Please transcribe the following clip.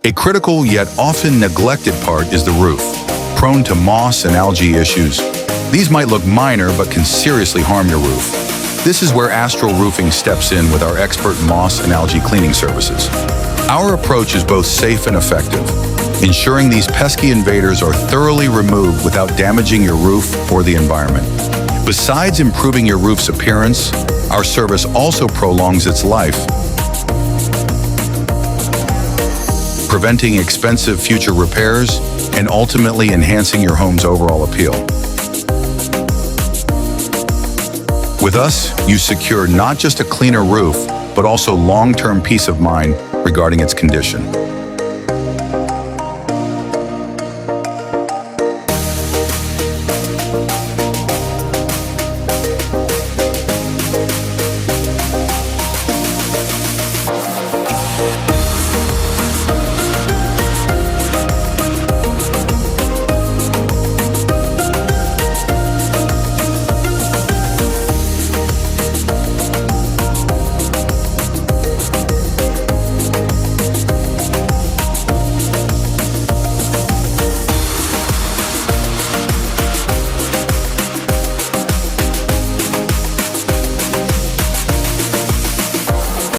A critical yet often neglected part is the roof, prone to moss and algae issues. These might look minor but can seriously harm your roof. This is where Astral Roofing steps in with our expert moss and algae cleaning services. Our approach is both safe and effective, ensuring these pesky invaders are thoroughly removed without damaging your roof or the environment. Besides improving your roof's appearance, our service also prolongs its life, preventing expensive future repairs and ultimately enhancing your home's overall appeal. With us, you secure not just a cleaner roof, but also long-term peace of mind regarding its condition.